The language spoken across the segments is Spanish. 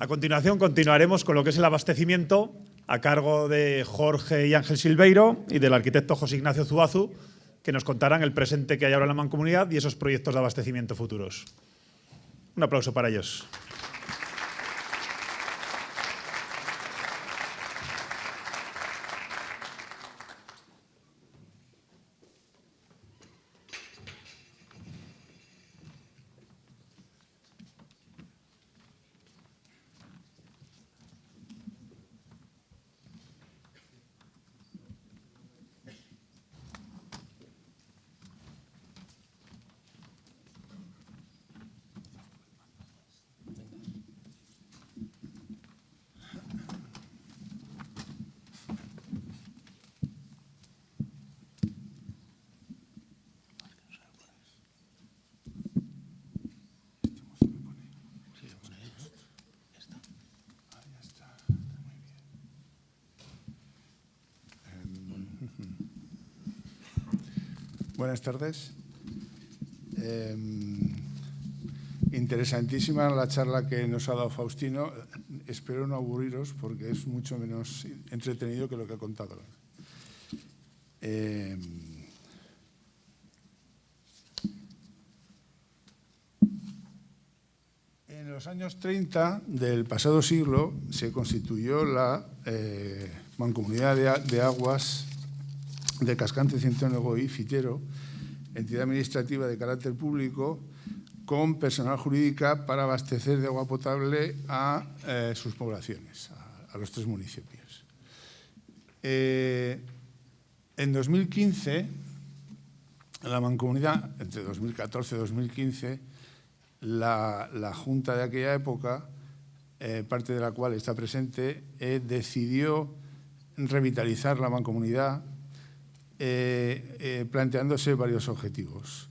A continuación, continuaremos con lo que es el abastecimiento a cargo de Jorge y Ángel Silveiro y del arquitecto José Ignacio Zuazu, que nos contarán el presente que hay ahora en la Mancomunidad y esos proyectos de abastecimiento futuros. Un aplauso para ellos. Buenas tardes. Interesantísima la charla que nos ha dado Faustino. Espero no aburriros porque es mucho menos entretenido que lo que ha contado. En los años 30 del pasado siglo se constituyó la Mancomunidad de Aguas de Cascante, Cientónego y Fitero, entidad administrativa de carácter público, con personal jurídica para abastecer de agua potable a sus poblaciones, a los 3 municipios. En 2015, la Mancomunidad, entre 2014 y 2015, la Junta de aquella época, parte de la cual está presente, decidió revitalizar la Mancomunidad planteándose varios objetivos.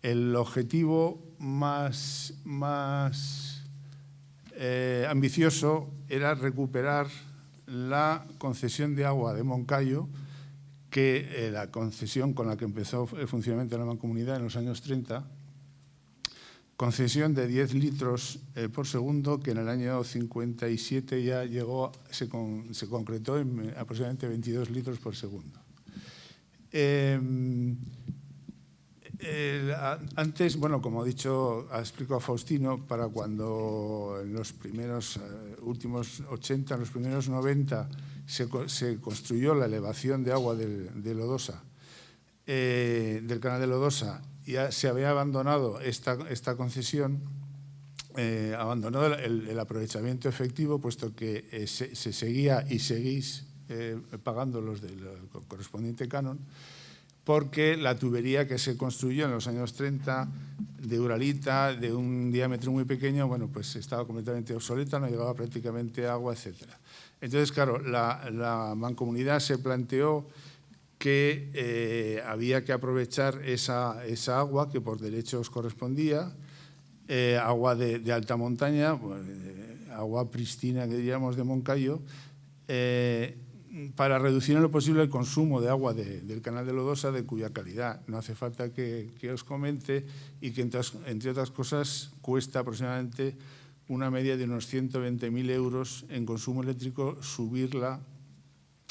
El objetivo más ambicioso era recuperar la concesión de agua de Moncayo, que la concesión con la que empezó el funcionamiento de la Mancomunidad en los años 30, concesión de 10 litros por segundo, que en el año 57 ya llegó, se concretó en aproximadamente 22 litros por segundo. Antes, bueno, como ha explicado Faustino, para cuando en los primeros últimos 80, en los primeros 90, se construyó la elevación de agua de Lodosa, del canal de Lodosa, ya se había abandonado esta concesión, abandonó el aprovechamiento efectivo, puesto que se seguía y seguís pagando los del correspondiente canon, porque la tubería que se construyó en los años 30 de Uralita, de un diámetro muy pequeño, bueno, pues estaba completamente obsoleta, no llegaba prácticamente agua, etc. Entonces, claro, la Mancomunidad se planteó que había que aprovechar esa agua que por derechos correspondía, agua de alta montaña, agua pristina, que diríamos, de Moncayo, para reducir en lo posible el consumo de agua del canal de Lodosa, de cuya calidad no hace falta que os comente, y que, entre otras cosas, cuesta aproximadamente una media de unos 120.000 euros en consumo eléctrico subirla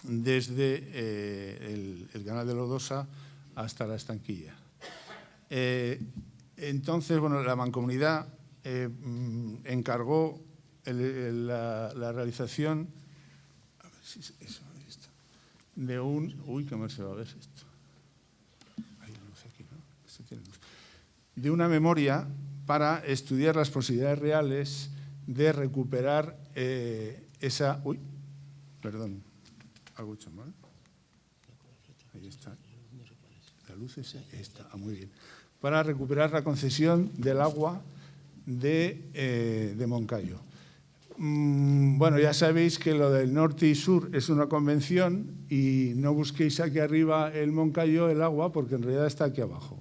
desde el canal de Lodosa hasta la estanquilla. Entonces, bueno, la Mancomunidad encargó la realización de un... Uy, qué mal se va a ver esto. Hay luz aquí, ¿no? Esto tiene luz. De una memoria para estudiar las posibilidades reales de recuperar esa... Uy, perdón, algo hecho mal. Ahí está. La luz es esta. Ah, muy bien. Para recuperar la concesión del agua de Moncayo. Bueno, ya sabéis que lo del norte y sur es una convención, y no busquéis aquí arriba el Moncayo, el agua, porque en realidad está aquí abajo.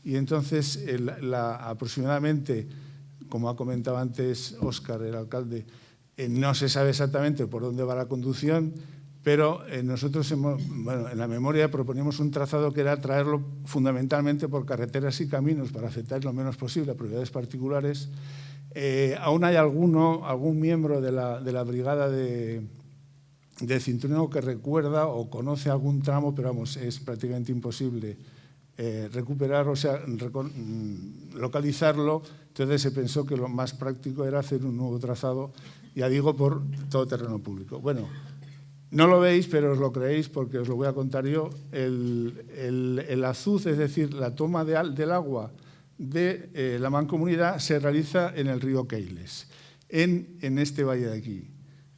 Y entonces, aproximadamente, como ha comentado antes Óscar, el alcalde, no se sabe exactamente por dónde va la conducción, pero nosotros en la memoria proponíamos un trazado que era traerlo fundamentalmente por carreteras y caminos para afectar lo menos posible a propiedades particulares, Aún hay algún miembro de la brigada de Cintruénigo que recuerda o conoce algún tramo, pero vamos, es prácticamente imposible recuperar, o sea, localizarlo. Entonces se pensó que lo más práctico era hacer un nuevo trazado, ya digo, por todo terreno público. Bueno, no lo veis, pero os lo creéis porque os lo voy a contar yo. El azuz, es decir, la toma del agua de la Mancomunidad se realiza en el río Keiles, en este valle de aquí,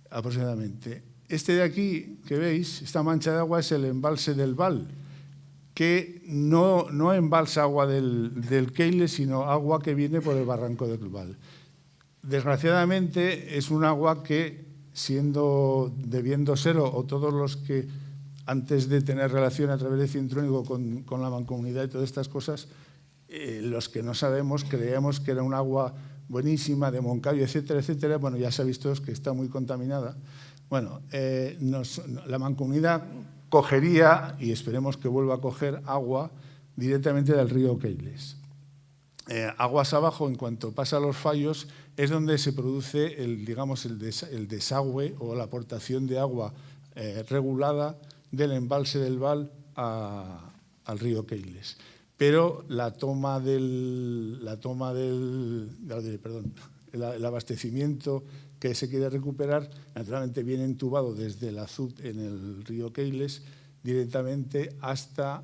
aproximadamente. Este de aquí, que veis, esta mancha de agua es el embalse del Val, que no embalsa agua del Keiles, sino agua que viene por el barranco del Val. Desgraciadamente es un agua que, debiendo ser, o todos los que antes de tener relación a través de Cintruénigo con la Mancomunidad y todas estas cosas, los que no sabemos creíamos que era un agua buenísima de Moncayo, etcétera, etcétera. Bueno, ya se ha visto que está muy contaminada. Bueno, la Mancomunidad cogería, y esperemos que vuelva a coger, agua directamente del río Keiles. Aguas abajo, en cuanto pasa a los fallos, es donde se produce el desagüe o la aportación de agua regulada del embalse del Val al río Keiles. Pero el abastecimiento que se quiere recuperar, naturalmente viene entubado desde el azud en el río Keiles directamente hasta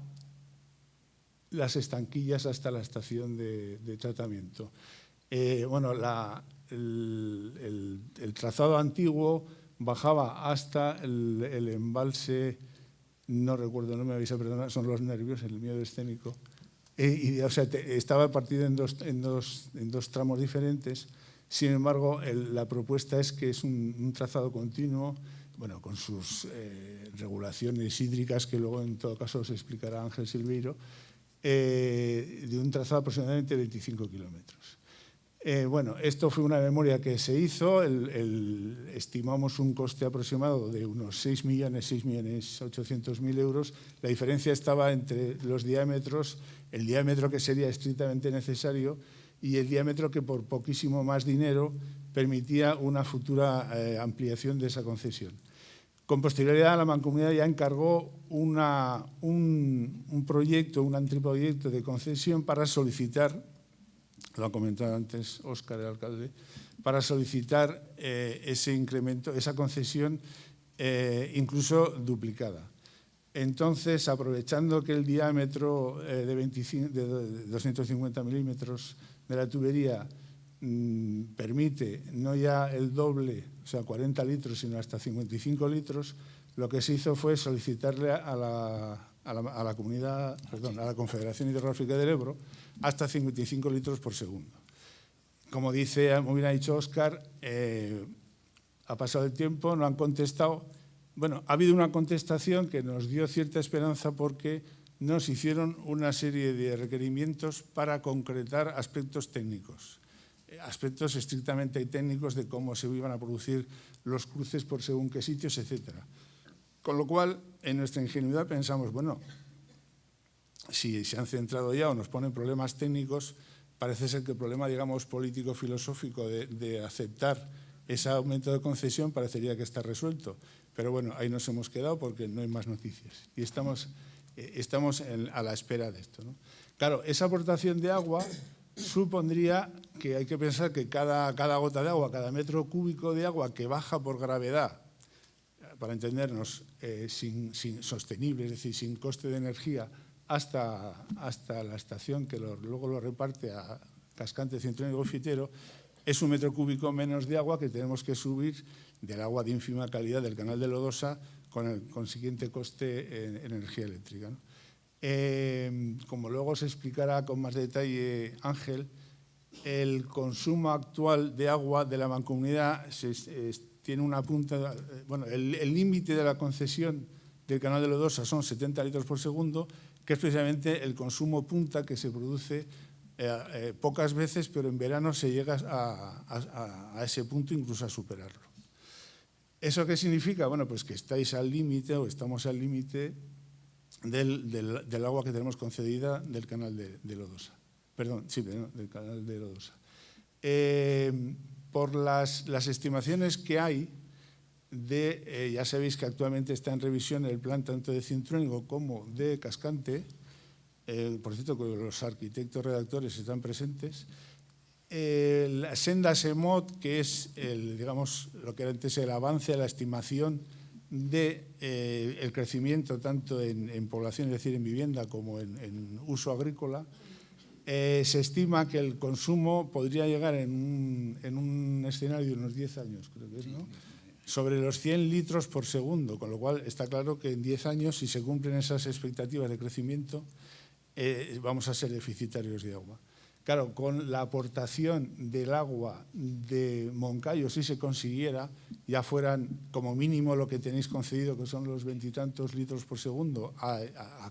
las estanquillas, hasta la estación de tratamiento. Bueno, el trazado antiguo bajaba hasta el embalse, no recuerdo, no me vais a perdonar, son los nervios, el miedo escénico. O sea, estaba partido en dos tramos diferentes. Sin embargo, la propuesta es que es un trazado continuo, bueno, con sus regulaciones hídricas, que luego en todo caso os explicará Ángel Silveiro, de un trazado aproximadamente de 25 kilómetros. Bueno, esto fue una memoria que se hizo, estimamos un coste aproximado de unos 6.800.000 euros. La diferencia estaba entre los diámetros, el diámetro que sería estrictamente necesario y el diámetro que por poquísimo más dinero permitía una futura ampliación de esa concesión. Con posterioridad, la Mancomunidad ya encargó un proyecto, un anteproyecto de concesión para solicitar, lo ha comentado antes Óscar, el alcalde, para solicitar ese incremento, esa concesión incluso duplicada. Entonces, aprovechando que el diámetro de 250 milímetros de la tubería permite no ya el doble, o sea, 40 litros, sino hasta 55 litros, lo que se hizo fue solicitarle a la Confederación Hidrográfica del Ebro hasta 55 litros por segundo. Como dice, muy bien ha dicho Óscar, ha pasado el tiempo, no han contestado. Bueno, ha habido una contestación que nos dio cierta esperanza porque nos hicieron una serie de requerimientos para concretar aspectos técnicos, aspectos estrictamente técnicos de cómo se iban a producir los cruces por según qué sitios, etcétera. Con lo cual, en nuestra ingenuidad pensamos, bueno, si se han centrado ya o nos ponen problemas técnicos, parece ser que el problema, digamos, político-filosófico de aceptar ese aumento de concesión parecería que está resuelto. Pero bueno, ahí nos hemos quedado porque no hay más noticias y estamos a la espera de esto, ¿no? Claro, esa aportación de agua supondría que hay que pensar que cada gota de agua, cada metro cúbico de agua que baja por gravedad, para entendernos, sostenible, es decir, sin coste de energía, hasta la estación que luego lo reparte a Cascante, Cintruénigo y Fitero, es un metro cúbico menos de agua que tenemos que subir del agua de ínfima calidad del canal de Lodosa con el consiguiente coste en energía eléctrica, ¿no? Como luego se explicará con más detalle Ángel, el consumo actual de agua de la Mancomunidad tiene una punta, bueno, el límite de la concesión del canal de Lodosa son 70 litros por segundo, que es precisamente el consumo punta que se produce pocas veces, pero en verano se llega a ese punto, incluso a superarlo. ¿Eso qué significa? Bueno, pues que estáis al límite o estamos al límite del agua que tenemos concedida del canal de Lodosa. Perdón, sí, del canal de Lodosa. Por las estimaciones que hay, ya sabéis que actualmente está en revisión el plan tanto de Cintruénigo como de Cascante, por cierto, que los arquitectos redactores están presentes. La senda SEMOT, que es digamos, lo que era antes el avance a la estimación del crecimiento tanto en población, es decir, en vivienda, como en uso agrícola, se estima que el consumo podría llegar en un escenario de unos 10 años, creo que es, ¿no?, sobre los 100 litros por segundo, con lo cual está claro que en 10 años, si se cumplen esas expectativas de crecimiento, vamos a ser deficitarios de agua. Claro, con la aportación del agua de Moncayo, si se consiguiera, ya fueran como mínimo lo que tenéis concedido, que son los 20 y tantos litros por segundo, a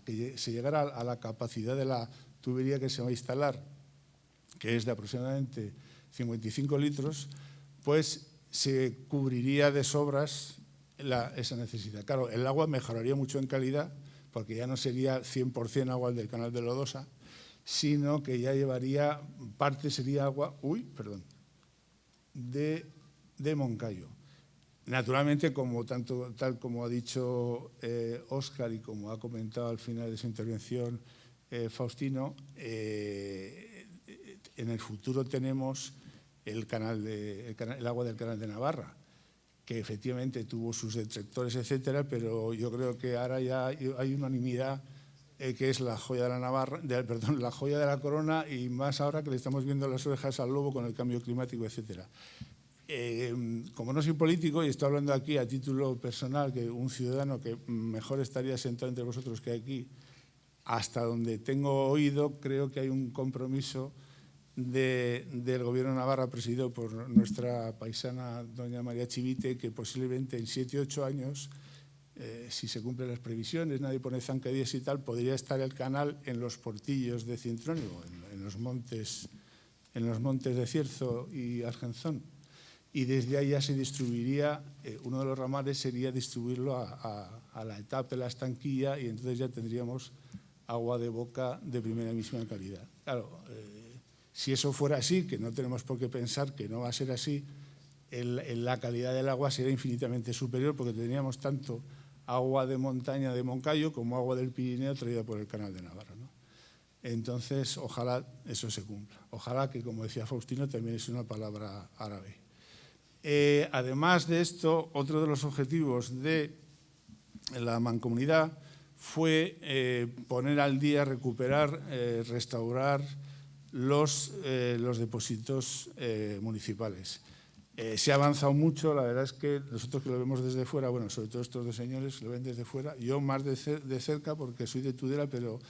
que se llegara a la capacidad de la tubería que se va a instalar, que es de aproximadamente 55 litros, pues se cubriría de sobras esa necesidad. Claro, el agua mejoraría mucho en calidad, porque ya no sería 100% agua del canal de Lodosa, sino que ya llevaría, parte sería agua, de Moncayo. Naturalmente, tal como ha dicho Óscar y como ha comentado al final de su intervención Faustino, en el futuro tenemos el agua del canal de Navarra, que efectivamente tuvo sus detractores, etcétera, pero yo creo que ahora ya hay unanimidad que es la joya de la Navarra, la joya de la corona, y más ahora que le estamos viendo las orejas al lobo con el cambio climático, etcétera. Como no soy político y estoy hablando aquí a título personal, que un ciudadano que mejor estaría sentado entre vosotros que aquí, hasta donde tengo oído, creo que hay un compromiso del Gobierno de Navarra, presidido por nuestra paisana doña María Chivite, que posiblemente en 7 u 8 años, si se cumplen las previsiones, nadie pone zancadillas y tal, podría estar el canal en los portillos de Cintruénigo, en los montes de Cierzo y Argenzón. Y desde ahí ya se distribuiría, uno de los ramales sería distribuirlo a la etapa de la estanquilla, y entonces ya tendríamos agua de boca de primerísima calidad. Claro, si eso fuera así, que no tenemos por qué pensar que no va a ser así, la calidad del agua sería infinitamente superior, porque tendríamos tanto agua de montaña de Moncayo como agua del Pirineo traída por el canal de Navarra, ¿no? Entonces, ojalá eso se cumpla. Ojalá que, como decía Faustino, también es una palabra árabe. Además de esto, otro de los objetivos de la mancomunidad fue poner al día, recuperar, restaurar los depósitos municipales. Se ha avanzado mucho, la verdad es que nosotros que lo vemos desde fuera, bueno, sobre todo estos dos señores lo ven desde fuera, yo más de cerca porque soy de Tudela, pero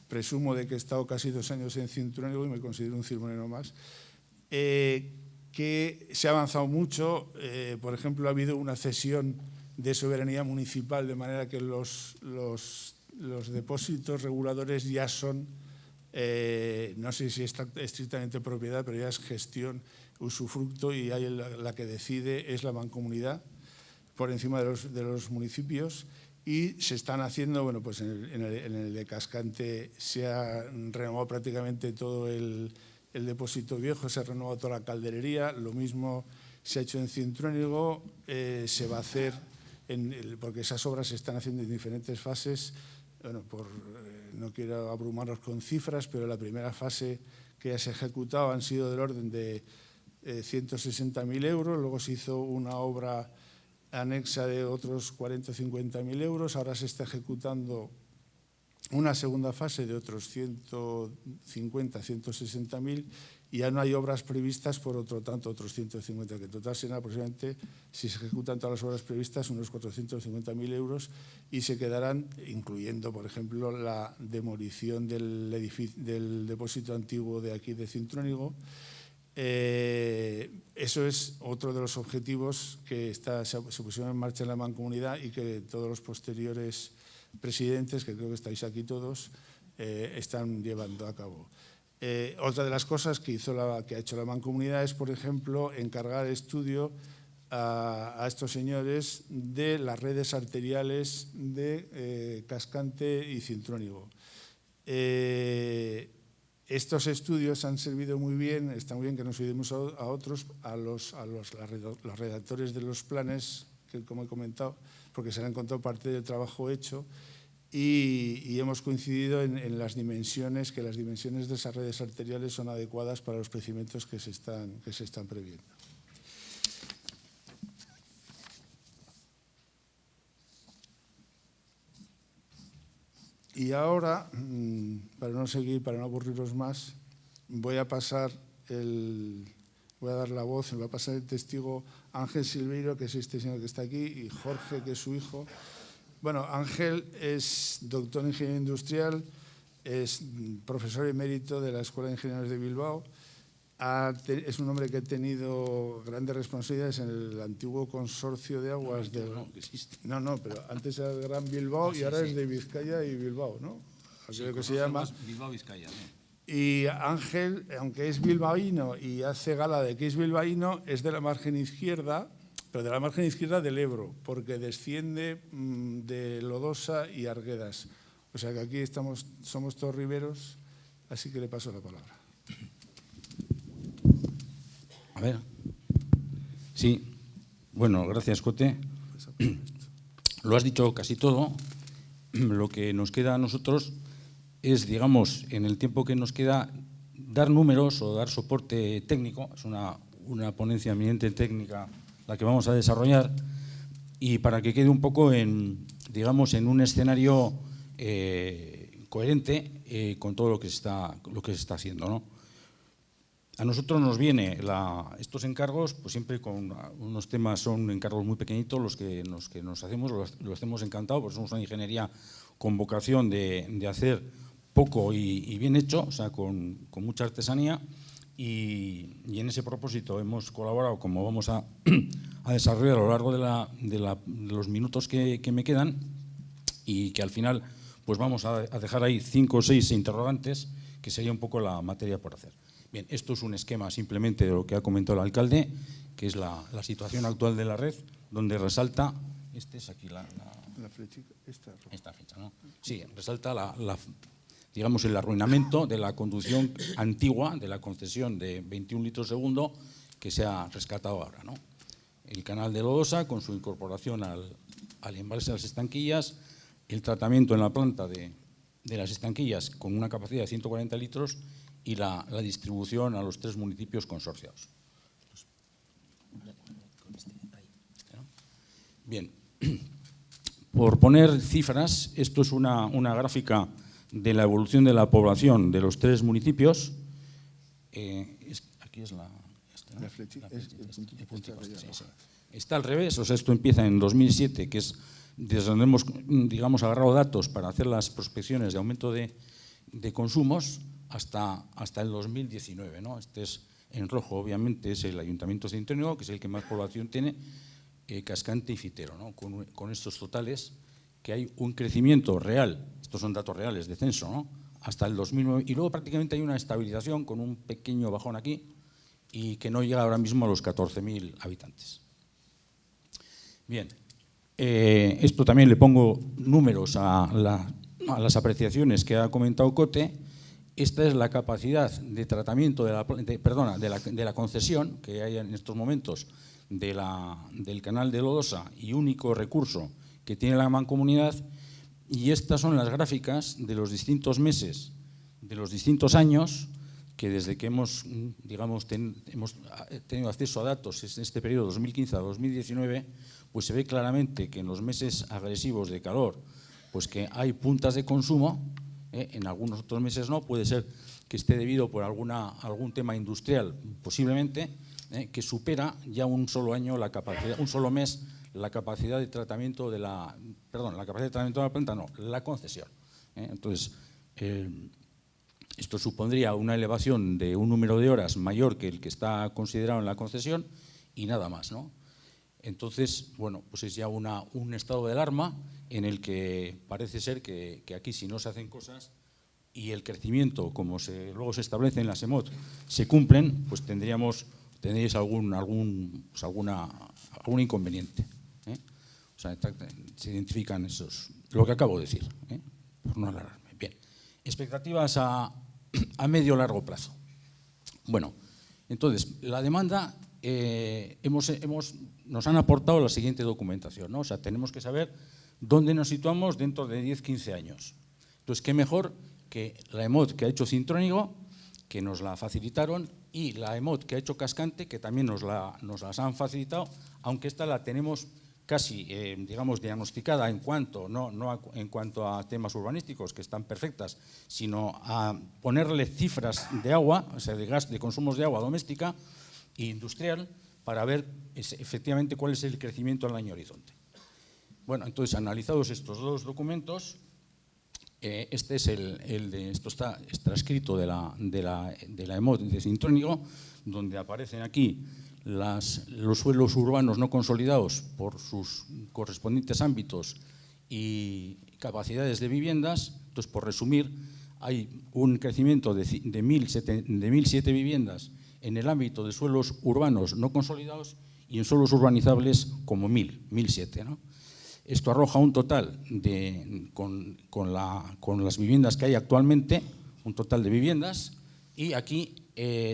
presumo de que he estado casi 2 años en Cintruénigo y me considero un cirmonero más, que se ha avanzado mucho. Por ejemplo, ha habido una cesión de soberanía municipal, de manera que los depósitos reguladores ya son, no sé si es estrictamente propiedad, pero ya es gestión, usufructo, y ahí la que decide es la mancomunidad por encima de los municipios. Y se están haciendo, bueno, pues en el de Cascante se ha renovado prácticamente todo el depósito viejo, se ha renovado toda la calderería, lo mismo se ha hecho en Cintruénigo, se va a hacer, porque esas obras se están haciendo en diferentes fases. Bueno, no quiero abrumaros con cifras, pero la primera fase que ya se ha ejecutado han sido del orden de 160.000 euros, luego se hizo una obra anexa de otros 40 o 50.000 euros, ahora se está ejecutando una segunda fase de otros 150, 160.000, y ya no hay obras previstas por otros 150, que en total serán aproximadamente, si se ejecutan todas las obras previstas, unos 450.000 euros, y se quedarán, incluyendo, por ejemplo, la demolición del depósito antiguo de aquí de Cintruénigo. Eso es otro de los objetivos que se pusieron en marcha en la mancomunidad y que todos los posteriores presidentes, que creo que estáis aquí todos, están llevando a cabo. Otra de las cosas que ha hecho la mancomunidad es, por ejemplo, encargar estudio a estos señores de las redes arteriales de Cascante y Cintruénigo. Estos estudios han servido muy bien, está muy bien que nos ayudemos a otros, a los redactores de los planes, que como he comentado, porque se han encontrado parte del trabajo hecho y hemos coincidido en las dimensiones, que las dimensiones de esas redes arteriales son adecuadas para los procedimientos que se están previendo. Y ahora, para no aburriros más, voy a dar la voz, me va a pasar el testigo Ángel Silveiro, que es este señor que está aquí, y Jorge, que es su hijo. Bueno, Ángel es doctor en Ingeniería Industrial, es profesor emérito de la Escuela de Ingenieros de Bilbao. Es un hombre que ha tenido grandes responsabilidades en el antiguo consorcio de aguas del... No, pero antes era el Gran Bilbao y ahora es de Vizcaya y Bilbao, ¿no? Creo que se llama Bilbao-Vizcaya, ¿no? Y Ángel, aunque es bilbaíno y hace gala de que es bilbaíno, es de la margen izquierda, pero de la margen izquierda del Ebro, porque desciende de Lodosa y Arguedas. O sea que aquí somos todos riberos, así que le paso la palabra. A ver. Sí. Bueno, gracias, Cote. Lo has dicho casi todo. Lo que nos queda a nosotros es, digamos, en el tiempo que nos queda, dar números o dar soporte técnico. Es una ponencia eminente técnica la que vamos a desarrollar, y para que quede un poco digamos, en un escenario coherente con todo lo que se está haciendo, ¿no? A nosotros nos viene estos encargos, pues siempre con unos temas, son encargos muy pequeñitos los que nos hacemos, lo hacemos encantado, porque somos una ingeniería con vocación de hacer poco y bien hecho, o sea, con mucha artesanía, y en ese propósito hemos colaborado, como vamos a desarrollar a lo largo de los minutos que me quedan, y que al final pues vamos a dejar ahí 5 o 6 interrogantes, que sería un poco la materia por hacer. Bien, esto es un esquema simplemente de lo que ha comentado el alcalde, que es la situación actual de la red, donde resalta, es aquí la flechita, esta fecha, ¿no? Sí, resalta digamos, el arruinamiento de la conducción antigua, de la concesión de 21 litros segundo, que se ha rescatado ahora, ¿no? El canal de Lodosa, con su incorporación al embalse de las estanquillas, el tratamiento en la planta de las estanquillas con una capacidad de 140 litros, y la distribución a los 3 municipios consorciados. Bien, por poner cifras, esto es una gráfica de la evolución de la población de los 3 municipios. Aquí es la flechita. Está al revés, o sea, esto empieza en 2007, que es desde donde hemos, digamos, agarrado datos para hacer las prospecciones de aumento de consumos, hasta el 2019, ¿no? Este es en rojo, obviamente, es el Ayuntamiento de Centeno, que es el que más población tiene, Cascante y Fitero, ¿no? Con estos totales, que hay un crecimiento real, estos son datos reales de censo, ¿no? Hasta el 2009, y luego prácticamente hay una estabilización con un pequeño bajón aquí, y que no llega ahora mismo a los 14.000 habitantes. Bien, esto también le pongo números a las apreciaciones que ha comentado Cote. Esta es la capacidad de tratamiento de la concesión que hay en estos momentos del canal de Lodosa, y único recurso que tiene la mancomunidad, y estas son las gráficas de los distintos meses, de los distintos años, que desde que hemos tenido acceso a datos en este periodo 2015 a 2019, pues se ve claramente que en los meses agresivos de calor, pues que hay puntas de consumo. En algunos otros meses no, puede ser que esté debido por algún tema industrial, posiblemente, que supera ya un solo mes la capacidad de tratamiento de la planta, no, la concesión. Entonces, esto supondría una elevación de un número de horas mayor que el que está considerado en la concesión, y nada más, ¿no? Entonces, bueno, pues es ya un estado de alarma en el que parece ser que aquí, si no se hacen cosas y el crecimiento, como luego se establece en la SEMOT, se cumplen, pues tendríais algún inconveniente. O sea, se identifican lo que acabo de decir, por no alargarme. Bien, expectativas a a medio largo plazo. Bueno, entonces, la demanda, nos han aportado la siguiente documentación, ¿no? O sea, tenemos que saber dónde nos situamos dentro de 10-15 años. Entonces, qué mejor que la EMOD que ha hecho Cintrónigo, que nos la facilitaron, y la EMOD que ha hecho Cascante, que también nos las han facilitado, aunque esta la tenemos casi, digamos, diagnosticada en cuanto, no en cuanto a temas urbanísticos, que están perfectas, sino a ponerle cifras de agua, o sea, de gas, de consumos de agua doméstica e industrial, para ver efectivamente cuál es el crecimiento en el año horizonte. Bueno, entonces, analizados estos dos documentos, este es esto está transcrito de la EMOD de Cintrónigo, donde aparecen aquí los suelos urbanos no consolidados por sus correspondientes ámbitos y capacidades de viviendas. Entonces, por resumir, hay un crecimiento de 1.007 viviendas en el ámbito de suelos urbanos no consolidados y en suelos urbanizables como 1.007, ¿no? Esto arroja un total con las viviendas que hay actualmente, un total de viviendas, y aquí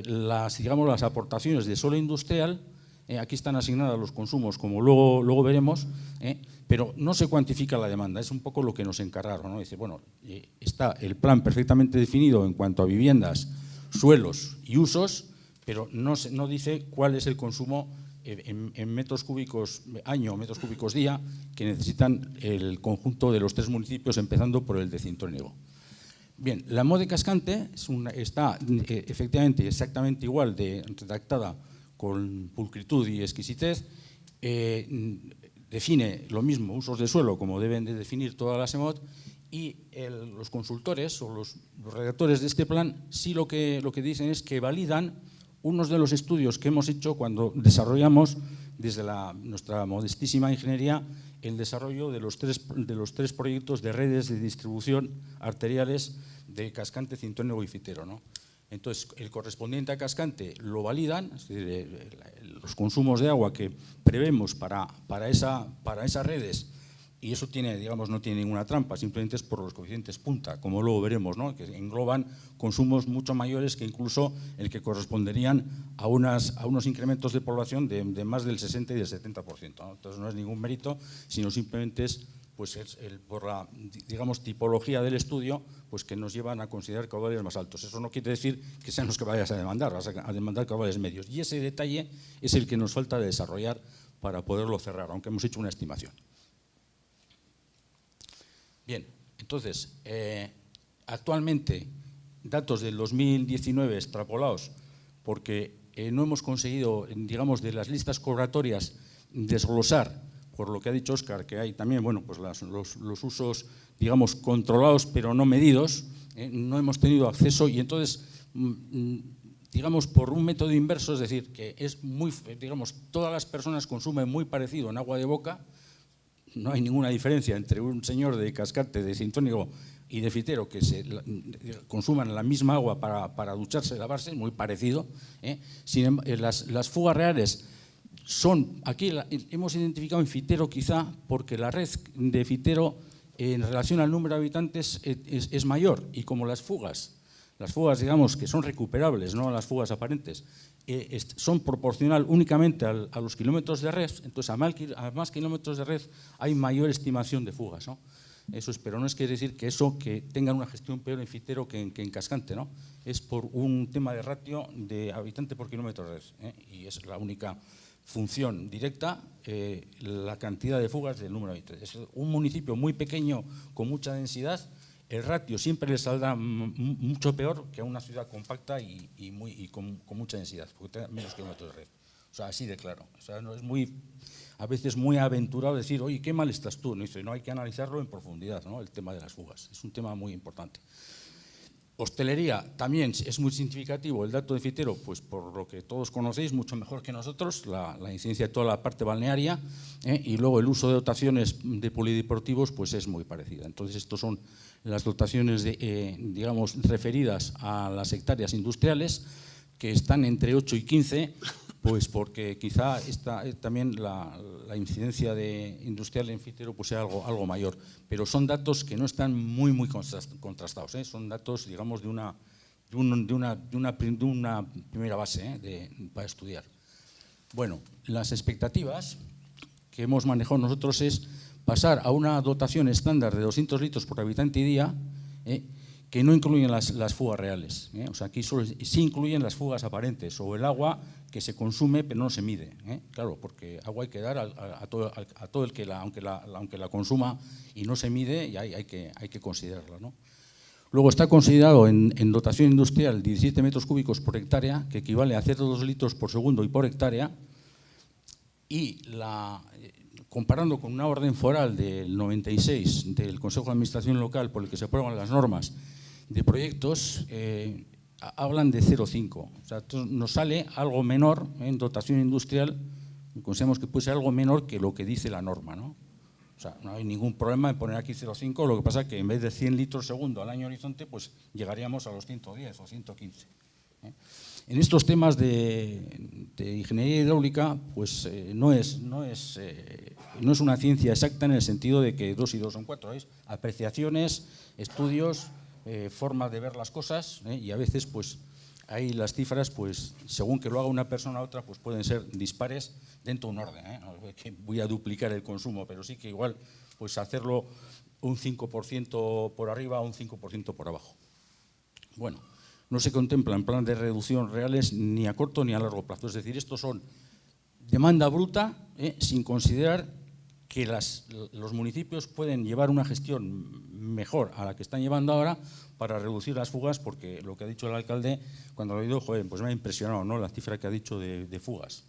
las aportaciones de suelo industrial, aquí están asignadas los consumos, como luego veremos, pero no se cuantifica la demanda, es un poco lo que nos encargaron, ¿no? Dice, bueno, está el plan perfectamente definido en cuanto a viviendas, suelos y usos, pero no dice cuál es el consumo en metros cúbicos año, metros cúbicos día, que necesitan el conjunto de los 3 municipios, empezando por el de Cintrónigo. Bien, la EMOD de Cascante está efectivamente exactamente igual de redactada, con pulcritud y exquisitez, define lo mismo, usos de suelo, como deben de definir todas las EMOD, y los consultores o los redactores de este plan sí lo que dicen es que validan unos de los estudios que hemos hecho cuando desarrollamos desde nuestra modestísima ingeniería el desarrollo de los tres proyectos de redes de distribución arteriales de Cascante, Cintrónigo y Fitero, ¿no? Entonces, el correspondiente a Cascante lo validan, es decir, los consumos de agua que prevemos para esas redes, y eso no tiene ninguna trampa, simplemente es por los coeficientes punta, como luego veremos, ¿no? Que engloban consumos mucho mayores que incluso el que corresponderían a unos incrementos de población de más del 60 y del 70%, ¿no? Entonces, no es ningún mérito, sino simplemente es por la, digamos, tipología del estudio, pues que nos llevan a considerar caudales más altos. Eso no quiere decir que sean los que vayas a demandar, vas a demandar caudales medios. Y ese detalle es el que nos falta de desarrollar para poderlo cerrar, aunque hemos hecho una estimación. Bien, entonces, actualmente, datos del 2019 extrapolados, porque no hemos conseguido, digamos, de las listas cobratorias desglosar, por lo que ha dicho Óscar, que hay también, bueno, pues los usos, digamos, controlados pero no medidos, no hemos tenido acceso, y entonces, digamos, por un método inverso, es decir, que es muy, digamos, todas las personas consumen muy parecido en agua de boca. No hay ninguna diferencia entre un señor de Cascante, de Cintrónigo y de Fitero que consuman la misma agua para ducharse y lavarse, muy parecido. Las fugas reales son, aquí hemos identificado en Fitero quizá porque la red de Fitero en relación al número de habitantes es mayor, y como las fugas, digamos, que son recuperables, no las fugas aparentes, son proporcional únicamente a los kilómetros de red, entonces a más kilómetros de red hay mayor estimación de fugas, ¿no? Eso es, pero no es que decir que tengan una gestión peor en Fitero que en Cascante, ¿no? Es por un tema de ratio de habitante por kilómetro de red, y es la única función directa, la cantidad de fugas del número de habitantes. Es un municipio muy pequeño con mucha densidad, el ratio siempre le saldrá mucho peor que a una ciudad compacta y con mucha densidad, porque tiene menos kilómetros de red. O sea, así de claro. O sea, no es a veces muy aventurado decir, oye, qué mal estás tú. No, no, hay que analizarlo en profundidad, ¿no? El tema de las fugas. Es un tema muy importante. Hostelería, también es muy significativo el dato de Fitero, pues por lo que todos conocéis, mucho mejor que nosotros, la incidencia de toda la parte balnearia, y luego el uso de dotaciones de polideportivos, pues es muy parecida. Entonces, estos son las dotaciones, digamos, referidas a las hectáreas industriales, que están entre 8 y 15, pues porque quizá también la incidencia industrial en Fitero pues sea algo mayor, pero son datos que no están muy contrastados, son datos, digamos, de una una primera base para estudiar. Bueno, las expectativas que hemos manejado nosotros es pasar a una dotación estándar de 200 litros por habitante y día, que no incluyen las fugas reales. O sea, aquí sí incluyen las fugas aparentes o el agua que se consume pero no se mide. Claro, porque agua hay que dar a todo el que aunque la consuma y no se mide, y hay que considerarla, ¿no? Luego está considerado en dotación industrial 17 metros cúbicos por hectárea, que equivale a 0,2 litros por segundo y por hectárea, y comparando con una orden foral del 96 del Consejo de Administración Local por el que se aprueban las normas de proyectos, hablan de 0,5. O sea, nos sale algo menor en dotación industrial, consideramos que puede ser algo menor que lo que dice la norma, ¿no? O sea, no hay ningún problema en poner aquí 0,5, lo que pasa es que en vez de 100 litros segundo al año horizonte, pues llegaríamos a los 110 o 115. En estos temas de ingeniería hidráulica, pues no es una ciencia exacta en el sentido de que 2 y 2 son 4, es apreciaciones, estudios, formas de ver las cosas, y a veces pues ahí las cifras, pues según que lo haga una persona a otra, pues pueden ser dispares dentro de un orden. No es que voy a duplicar el consumo, pero sí que igual pues hacerlo un 5% por arriba o un 5% por abajo. Bueno, no se contemplan planes de reducción reales ni a corto ni a largo plazo. Es decir, estos son demanda bruta, sin considerar que los municipios pueden llevar una gestión mejor a la que están llevando ahora para reducir las fugas, porque lo que ha dicho el alcalde, cuando lo he oído, joder, pues me ha impresionado, ¿no?, la cifra que ha dicho de fugas.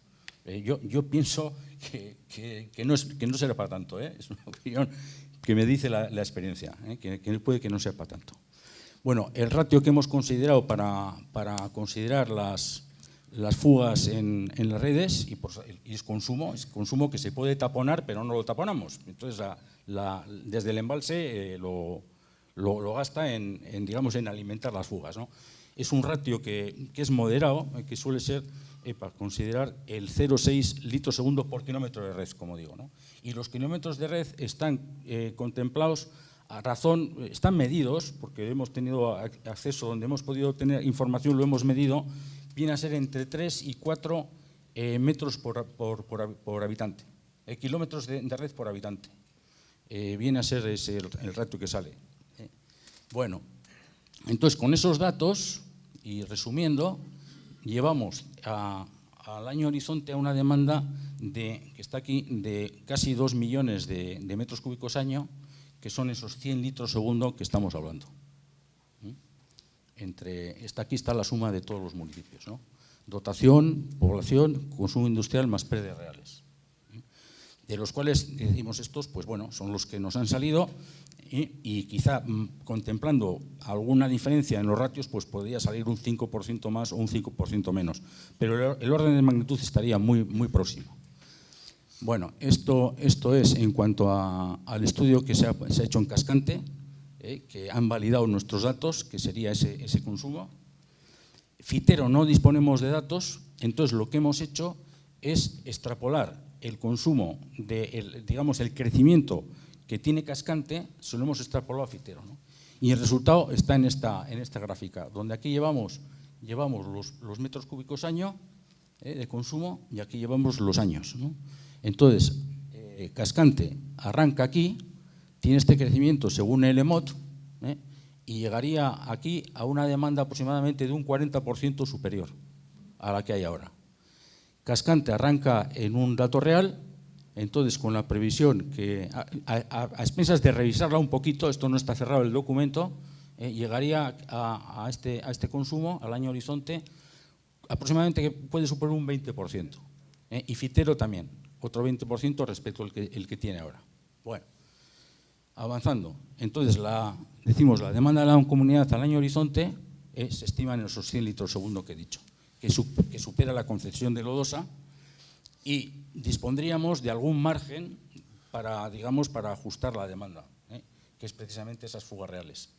Yo pienso que no será para tanto, es una opinión que me dice la experiencia, que puede que no sea para tanto. Bueno, el ratio que hemos considerado para considerar las fugas en las redes, y es consumo que se puede taponar, pero no lo taponamos. Entonces, desde el embalse lo gasta digamos, en alimentar las fugas, ¿no? Es un ratio que es moderado, que suele ser para considerar el 0,6 litros segundo por kilómetro de red, como digo, ¿no? Y los kilómetros de red están contemplados están medidos, porque hemos tenido acceso, donde hemos podido tener información, lo hemos medido, viene a ser entre 3 y 4 metros por habitante, kilómetros de red por habitante. Viene a ser ese el ratio que sale. Bueno, entonces con esos datos, y resumiendo, llevamos al año horizonte a una demanda que está aquí de casi 2 millones de metros cúbicos año, que son esos 100 litros segundo que estamos hablando. Aquí está la suma de todos los municipios, ¿no? Dotación, población, consumo industrial más pérdidas reales. De los cuales decimos estos, pues bueno, son los que nos han salido, y quizá contemplando alguna diferencia en los ratios, pues podría salir un 5% más o un 5% menos. Pero el orden de magnitud estaría muy, muy próximo. Bueno, esto es en cuanto al estudio que se ha hecho en Cascante, que han validado nuestros datos, que sería ese consumo. Fitero no disponemos de datos, entonces lo que hemos hecho es extrapolar el consumo, digamos, el crecimiento que tiene Cascante, se lo hemos extrapolado a Fitero, ¿no? Y el resultado está en esta gráfica, donde aquí llevamos los metros cúbicos año de consumo, y aquí llevamos los años, ¿no? Entonces, Cascante arranca aquí, tiene este crecimiento según el EMOT, y llegaría aquí a una demanda aproximadamente de un 40% superior a la que hay ahora. Cascante arranca en un dato real, entonces con la previsión que, a expensas de revisarla un poquito, esto no está cerrado el documento, llegaría a este consumo, al año horizonte, aproximadamente que puede suponer un 20%, y Fitero también, otro 20% respecto al que tiene ahora. Bueno, avanzando, entonces decimos la demanda de la comunidad al año horizonte se estima en esos 100 litros segundo que he dicho, que supera la concesión de Lodosa, y dispondríamos de algún margen para ajustar la demanda, que es precisamente esas fugas reales.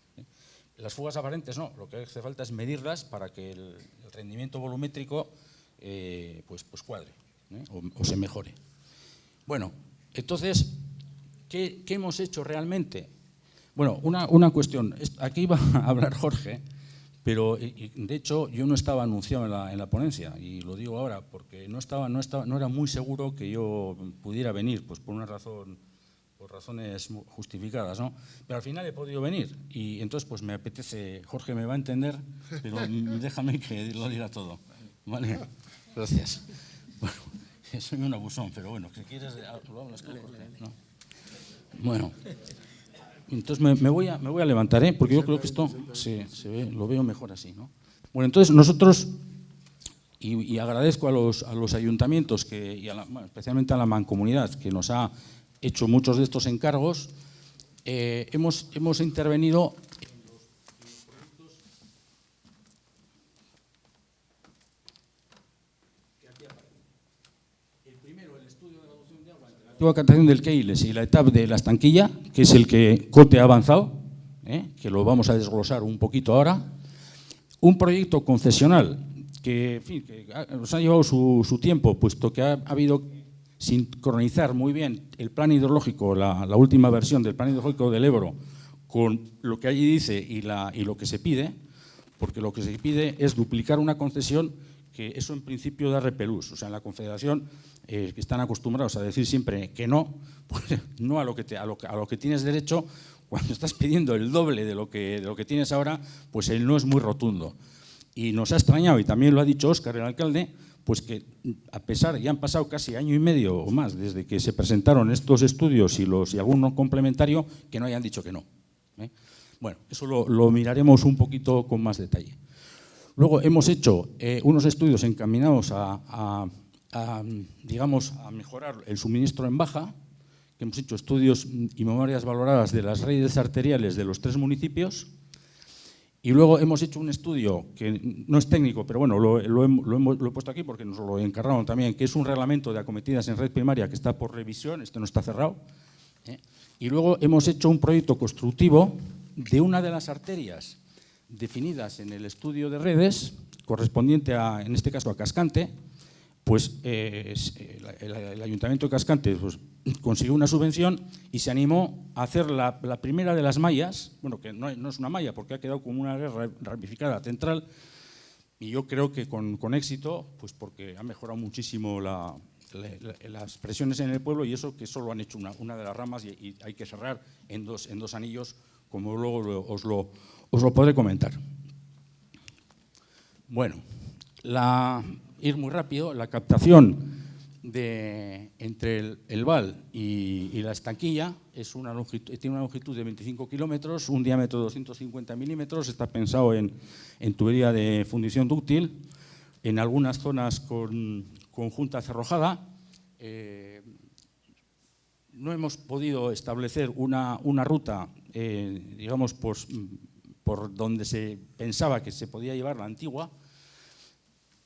Las fugas aparentes no, lo que hace falta es medirlas para que el rendimiento volumétrico pues cuadre, o se mejore. Bueno, entonces, ¿qué hemos hecho realmente? Bueno, una cuestión, aquí va a hablar Jorge, Pero, de hecho, yo no estaba anunciado en la ponencia, y lo digo ahora, porque no era muy seguro que yo pudiera venir, pues por razones justificadas, ¿no? Pero al final he podido venir, y entonces pues me apetece, Jorge me va a entender, pero déjame que lo diga todo, ¿vale? Gracias. Bueno, soy un abusón, pero bueno, ¿qué quieres? ¿Lo hablas tú, Jorge? ¿No? Bueno. Entonces me voy a levantar, porque yo creo que esto se ve, lo veo mejor así, ¿no? Bueno, entonces nosotros, y agradezco a los ayuntamientos, especialmente a la mancomunidad, que nos ha hecho muchos de estos encargos, hemos intervenido en los proyectos que aquí aparecen. El primero, el estudio de reducción de agua entre la antigua captación del Keiles y la etapa de la estanquilla, que es el que COTE ha avanzado, que lo vamos a desglosar un poquito ahora. Un proyecto concesional que, en fin, que nos ha llevado su tiempo, puesto que ha habido que sincronizar muy bien el plan hidrológico, la última versión del plan hidrológico del Ebro, con lo que allí dice y lo que se pide, porque lo que se pide es duplicar una concesión, que eso en principio da repelús. O sea, en la Confederación que están acostumbrados a decir siempre que no, pues no a lo que tienes derecho. Cuando estás pidiendo el doble de lo que tienes ahora, pues el no es muy rotundo. Y nos ha extrañado, y también lo ha dicho Óscar, el alcalde, pues que a pesar, ya han pasado casi año y medio o más desde que se presentaron estos estudios y alguno complementario, que no hayan dicho que no. Bueno, eso lo miraremos un poquito con más detalle. Luego hemos hecho unos estudios encaminados digamos, a mejorar el suministro en baja, que hemos hecho estudios y memorias valoradas de las redes arteriales de los 3 municipios, y luego hemos hecho un estudio que no es técnico, pero bueno, lo he puesto aquí porque nos lo encargaron también, que es un reglamento de acometidas en red primaria que está por revisión, este no está cerrado, y luego hemos hecho un proyecto constructivo de una de las arterias definidas en el estudio de redes, correspondiente en este caso a Cascante. Pues el Ayuntamiento de Cascante pues, consiguió una subvención y se animó a hacer la primera de las mallas, bueno, que no es una malla porque ha quedado como una red ramificada central, y yo creo que con éxito, pues porque ha mejorado muchísimo las presiones en el pueblo, y eso que solo han hecho una de las ramas, y hay que cerrar en dos anillos, como luego os lo podré comentar. Bueno, ir muy rápido, la captación entre el Val y la estanquilla tiene una longitud de 25 kilómetros, un diámetro de 250 milímetros, está pensado en tubería de fundición dúctil, en algunas zonas con junta cerrojada. No hemos podido establecer una ruta, digamos, por donde se pensaba que se podía llevar la antigua,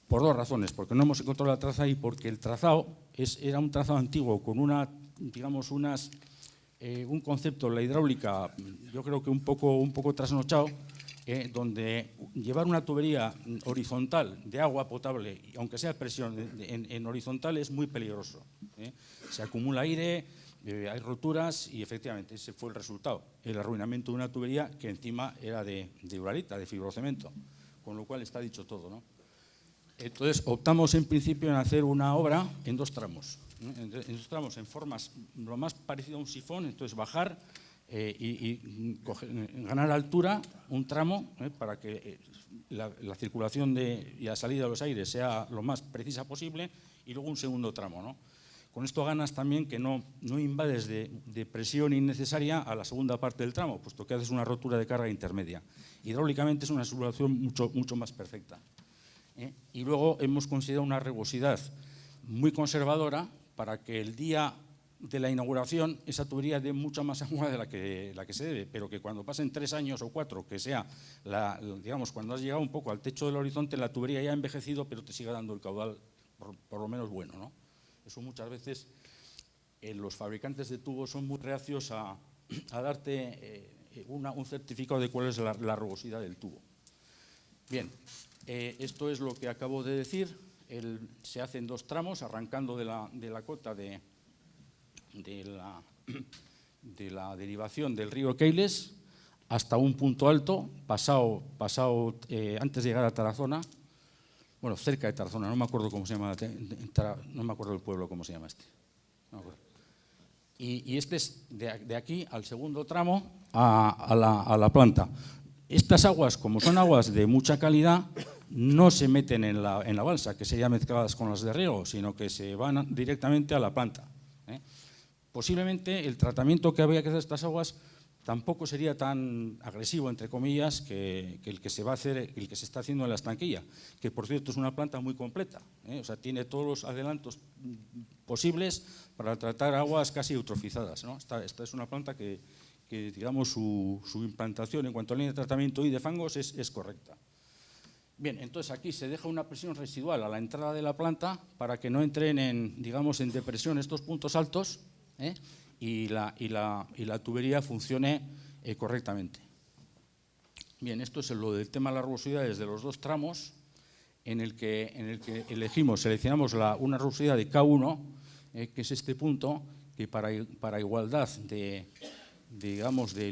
por 2 razones, porque no hemos encontrado la traza y porque el trazado era un trazado antiguo con un concepto, la hidráulica, yo creo que un poco trasnochado, donde llevar una tubería horizontal de agua potable, aunque sea presión en horizontal, es muy peligroso. Se acumula aire, hay roturas, y efectivamente ese fue el resultado, el arruinamiento de una tubería que encima era de uralita, de fibrocemento, con lo cual está dicho todo, ¿no? Entonces, optamos en principio en hacer una obra en 2 tramos. En 2 tramos en formas lo más parecido a un sifón, entonces bajar y ganar altura, un tramo, para que la circulación y la salida de los aires sea lo más precisa posible, y luego un segundo tramo, ¿no? Con esto ganas también que no invades de presión innecesaria a la segunda parte del tramo, puesto que haces una rotura de carga intermedia. Hidráulicamente es una solución mucho más perfecta. Y luego hemos considerado una rugosidad muy conservadora para que el día de la inauguración esa tubería dé mucha más agua de la que se debe, pero que cuando pasen 3 años o 4, que sea, digamos, cuando has llegado un poco al techo del horizonte, la tubería ya ha envejecido, pero te siga dando el caudal por lo menos bueno, ¿no? Eso muchas veces los fabricantes de tubos son muy reacios a darte un certificado de cuál es la rugosidad del tubo. Bien. Esto es lo que acabo de decir. Se hace en 2 tramos, arrancando de la cota de la derivación del río Keiles hasta un punto alto, antes de llegar a Tarazona, bueno, cerca de Tarazona, no me acuerdo cómo se llama, no me acuerdo el pueblo cómo se llama este. No me acuerdo. Y este es de aquí al segundo tramo a la planta. Estas aguas, como son aguas de mucha calidad, no se meten en la balsa, que serían mezcladas con las de riego, sino que se van directamente a la planta. Posiblemente el tratamiento que habría que hacer de estas aguas tampoco sería tan agresivo, entre comillas, que el que se va a hacer, el que se está haciendo en la estanquilla, que por cierto es una planta muy completa, o sea, tiene todos los adelantos posibles para tratar aguas casi eutrofizadas, ¿no? Esta es una planta que digamos, su implantación en cuanto a línea de tratamiento y de fangos es correcta. Bien, entonces aquí se deja una presión residual a la entrada de la planta para que no entren en depresión estos puntos altos, y la tubería funcione correctamente. Bien, esto es lo del tema de las rugosidades de los dos tramos, en el que seleccionamos una rugosidad de K1, que es este punto, que para igualdad de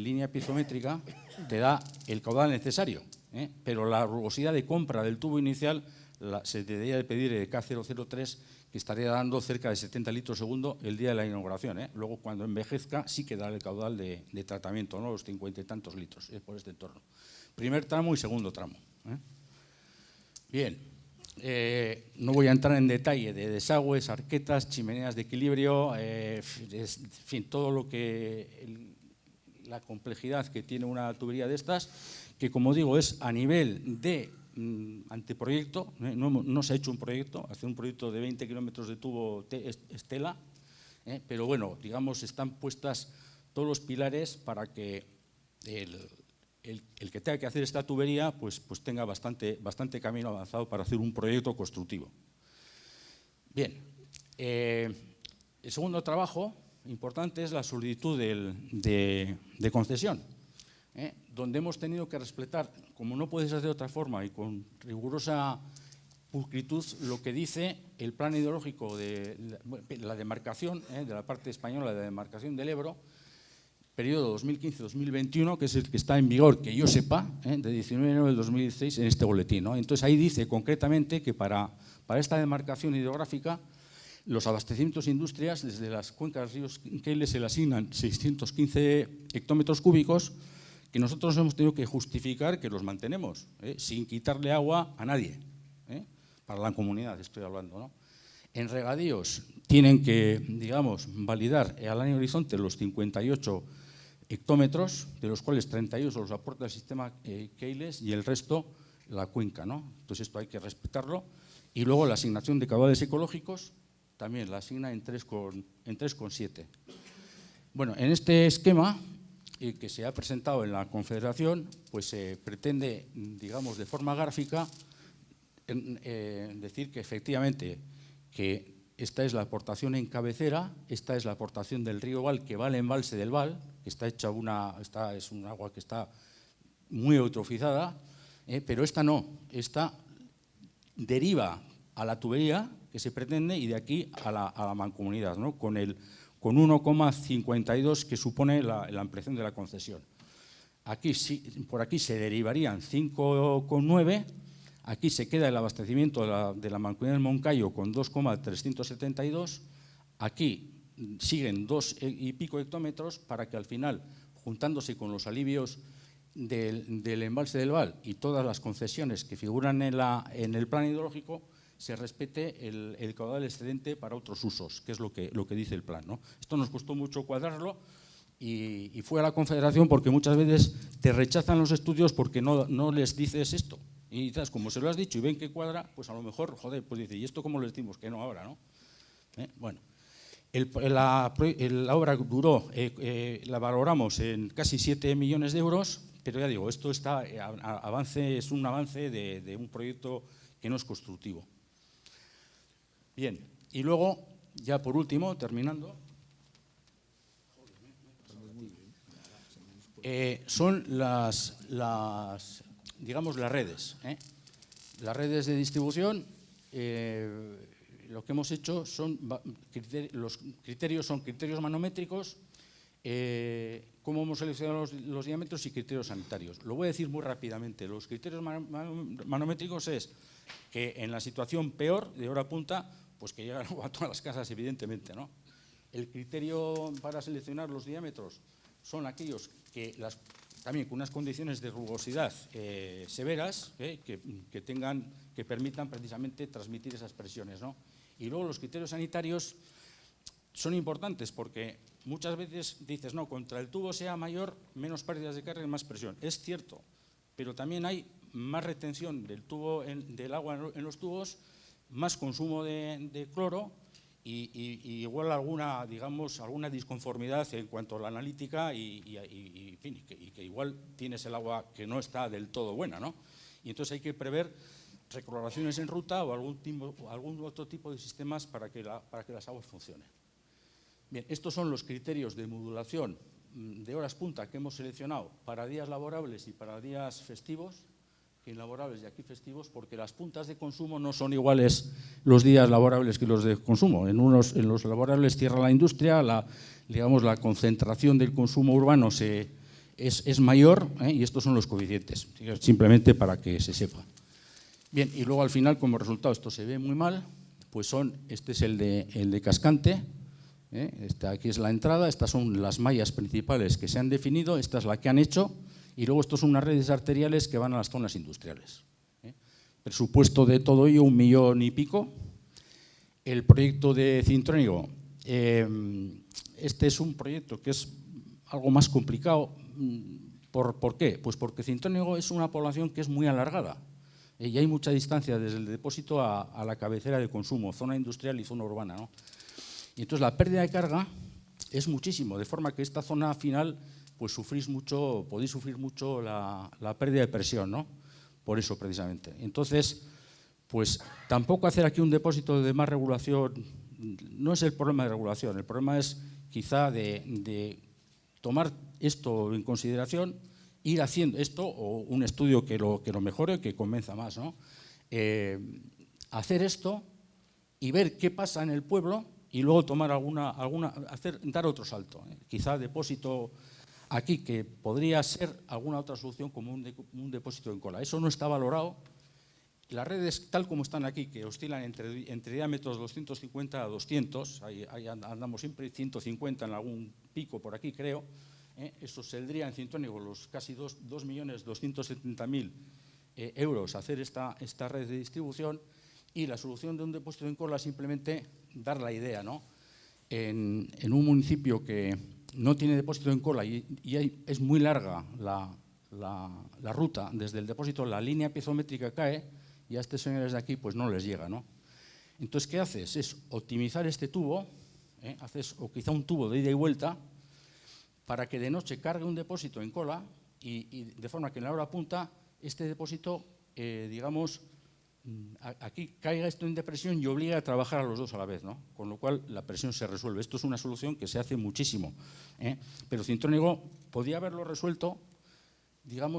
línea piezométrica te da el caudal necesario, pero la rugosidad de compra del tubo inicial se debería de pedir K003, que estaría dando cerca de 70 litros segundo el día de la inauguración. Luego, cuando envejezca, sí que dará el caudal de tratamiento, ¿no? Los 50 y tantos litros, por este entorno. Primer tramo y segundo tramo. Bien, no voy a entrar en detalle de desagües, arquetas, chimeneas de equilibrio, en fin, todo lo que la complejidad que tiene una tubería de estas, que como digo es a nivel de anteproyecto, no se ha hecho un proyecto, hace un proyecto de 20 kilómetros de tubo Estela, pero bueno, digamos, están puestas todos los pilares para que el que tenga que hacer esta tubería pues tenga bastante camino avanzado para hacer un proyecto constructivo. Bien, el segundo trabajo importante es la solicitud de concesión, donde hemos tenido que respetar, como no puede ser de otra forma y con rigurosa pulcritud, lo que dice el plan hidrológico de la demarcación, de la parte española de la demarcación del Ebro, periodo 2015-2021, que es el que está en vigor, que yo sepa, de 19 de enero del 2016 en este boletín, ¿no? Entonces ahí dice concretamente que para esta demarcación hidrográfica los abastecimientos industrias desde las cuencas ríos Keiles se le asignan 615 hectómetros cúbicos que nosotros hemos tenido que justificar que los mantenemos, sin quitarle agua a nadie, para la comunidad estoy hablando, ¿no? En regadíos tienen que, digamos, validar al año horizonte los 58 hectómetros, de los cuales 38 los aporta el sistema Keiles y el resto la cuenca, ¿no? Entonces esto hay que respetarlo. Y luego la asignación de caudales ecológicos también la asigna en 3,7. Bueno, en este esquema que se ha presentado en la Confederación, pues se pretende, digamos, de forma gráfica, decir que efectivamente que esta es la aportación en cabecera, esta es la aportación del río Val, que va al embalse del Val, que está hecha es un agua que está muy eutrofizada, pero esta no, esta deriva a la tubería que se pretende y de aquí a la mancomunidad, ¿no? Con 1,52 que supone la ampliación de la concesión. Por aquí se derivarían 5,9. Aquí se queda el abastecimiento de la mancomunidad del Moncayo con 2,372. Aquí siguen 2 y pico hectómetros para que al final, juntándose con los alivios del embalse del Val y todas las concesiones que figuran en el plan hidrológico, se respete el caudal excedente para otros usos, que es lo que dice el plan, ¿no? Esto nos costó mucho cuadrarlo y fue a la Confederación porque muchas veces te rechazan los estudios porque no les dices esto. Y quizás, como se lo has dicho y ven que cuadra, pues a lo mejor, joder, pues dice, ¿y esto cómo les decimos? Que no ahora, ¿no? Bueno, la obra duró, la valoramos en casi 7 millones de euros, pero ya digo, esto es un avance de un proyecto que no es constructivo. Bien, y luego, ya por último, terminando, son digamos, las redes. Las redes de distribución, lo que hemos hecho los criterios son criterios manométricos, ¿Cómo hemos seleccionado los diámetros y criterios sanitarios? Lo voy a decir muy rápidamente. Los criterios manométricos es que en la situación peor, de hora punta, pues que llega a todas las casas, evidentemente, ¿no? El criterio para seleccionar los diámetros son aquellos que también con unas condiciones de rugosidad severas, que permitan precisamente transmitir esas presiones, ¿no? Y luego los criterios sanitarios son importantes porque muchas veces dices, no, contra el tubo sea mayor, menos pérdidas de carga y más presión. Es cierto, pero también hay más retención del agua en los tubos, más consumo de cloro y igual alguna disconformidad en cuanto a la analítica y que igual tienes el agua que no está del todo buena, ¿no? Y entonces hay que prever recloraciones en ruta o algún otro tipo de sistemas para que las aguas funcionen. Bien, estos son los criterios de modulación de horas punta que hemos seleccionado para días laborables y para días festivos, laborables y aquí festivos, porque las puntas de consumo no son iguales los días laborables que los de consumo. En los laborables cierra la industria, la concentración del consumo urbano es mayor, y estos son los coeficientes, simplemente para que se sepa. Bien, y luego al final, como resultado, esto se ve muy mal, pues este es el de cascante. Aquí es la entrada, estas son las mallas principales que se han definido, esta es la que han hecho, y luego estos son unas redes arteriales que van a las zonas industriales. Presupuesto de todo ello, 1 millón y pico. El proyecto de Cintrónigo, este es un proyecto que es algo más complicado. ¿Por qué? Pues porque Cintrónigo es una población que es muy alargada y hay mucha distancia desde el depósito a la cabecera de consumo, zona industrial y zona urbana, ¿no? Y entonces la pérdida de carga es muchísimo, de forma que esta zona final pues podéis sufrir mucho la pérdida de presión, ¿no? Por eso precisamente. Entonces, pues tampoco hacer aquí un depósito de más regulación no es el problema de regulación, el problema es quizá de tomar esto en consideración, ir haciendo esto o un estudio que lo mejore, que convenza más, ¿no? Hacer esto y ver qué pasa en el pueblo y luego tomar dar otro salto. Quizá depósito aquí, que podría ser alguna otra solución como un depósito en cola. Eso no está valorado. Las redes, tal como están aquí, que oscilan entre diámetros 250 a 200, ahí andamos siempre, 150 en algún pico por aquí, creo. Eso saldría en Cintrónigo los casi 2.270.000 euros hacer esta red de distribución, y la solución de un depósito en cola simplemente dar la idea, ¿no? En un municipio que no tiene depósito en cola y es muy larga la ruta desde el depósito, la línea piezométrica cae y a estos señores de aquí pues no les llega, ¿no? Entonces, ¿qué haces? Es optimizar este tubo, o quizá un tubo de ida y vuelta, para que de noche cargue un depósito en cola y de forma que en la hora punta este depósito, aquí caiga esto en depresión y obliga a trabajar a los dos a la vez, ¿no? Con lo cual la presión se resuelve. Esto es una solución que se hace muchísimo, pero Cintrónigo podía haberlo resuelto,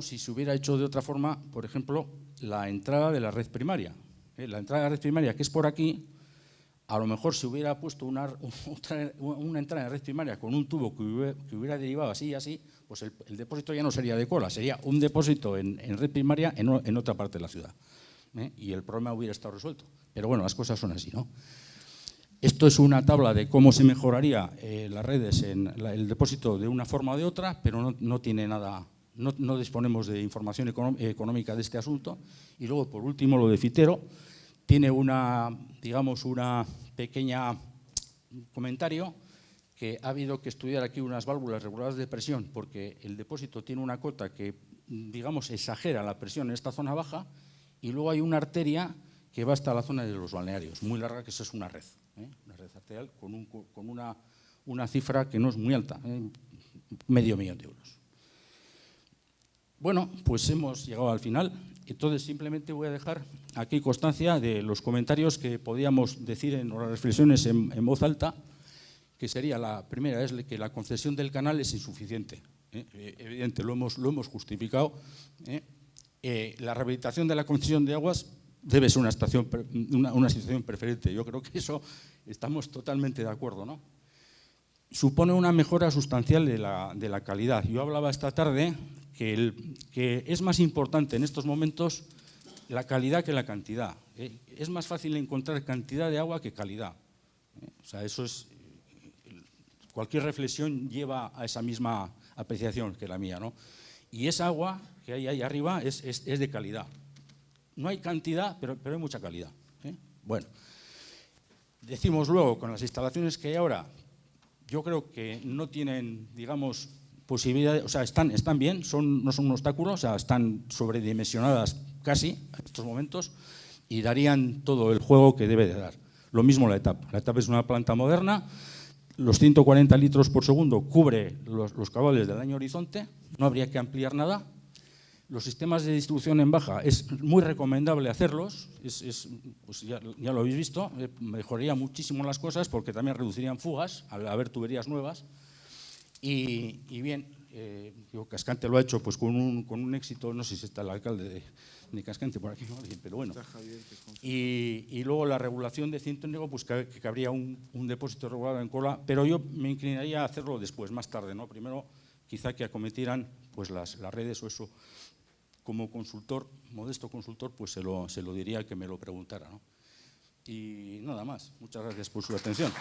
si se hubiera hecho de otra forma, por ejemplo, la entrada de la red primaria. La entrada de la red primaria, que es por aquí, a lo mejor se hubiera puesto una entrada de red primaria con un tubo que hubiera derivado así y así, pues el depósito ya no sería de cola, sería un depósito en red primaria en otra parte de la ciudad. Y el problema hubiera estado resuelto. Pero bueno, las cosas son así, ¿no? Esto es una tabla de cómo se mejoraría las redes en el depósito de una forma o de otra, pero no tiene nada, no disponemos de información económica de este asunto. Y luego, por último, lo de Fitero tiene una pequeña comentario, que ha habido que estudiar aquí unas válvulas reguladoras de presión, porque el depósito tiene una cota que, exagera la presión en esta zona baja, y luego hay una arteria que va hasta la zona de los balnearios, muy larga, que eso es una red arterial con una cifra que no es muy alta, medio millón de euros. Bueno, pues hemos llegado al final, entonces simplemente voy a dejar aquí constancia de los comentarios que podíamos decir o las reflexiones en voz alta, que sería la primera, es que la concesión del canal es insuficiente, evidente, lo hemos justificado. La rehabilitación de la concesión de aguas debe ser una situación preferente. Yo creo que eso estamos totalmente de acuerdo, ¿no? supone una mejora sustancial de la calidad. Yo hablaba esta tarde que es más importante en estos momentos la calidad que la cantidad. Es más fácil encontrar cantidad de agua que calidad. O sea, eso es, cualquier reflexión lleva a esa misma apreciación que la mía, ¿no? Y esa agua que hay ahí arriba es de calidad. No hay cantidad, pero hay mucha calidad. Bueno, decimos luego, con las instalaciones que hay ahora, yo creo que no tienen, digamos, posibilidades, o sea, están bien, no son un obstáculo, o sea, están sobredimensionadas casi en estos momentos y darían todo el juego que debe de dar. Lo mismo la ETAP. La ETAP es una planta moderna, los 140 litros por segundo cubre los cabales del año horizonte, no habría que ampliar nada. Los sistemas de distribución en baja es muy recomendable hacerlos, pues ya lo habéis visto, mejoraría muchísimo las cosas porque también reducirían fugas al haber tuberías nuevas. Y bien, Cascante lo ha hecho pues con un éxito, no sé si está el alcalde de Cascante por aquí, ¿no? Pero bueno. Y luego la regulación de Cintónigo, pues que habría un depósito regulado en Cola, pero yo me inclinaría a hacerlo después, más tarde, ¿no? Primero, quizá que acometieran pues las redes o eso. Como consultor, modesto consultor, pues se lo diría que me lo preguntara, ¿no? Y nada más. Muchas gracias por su atención.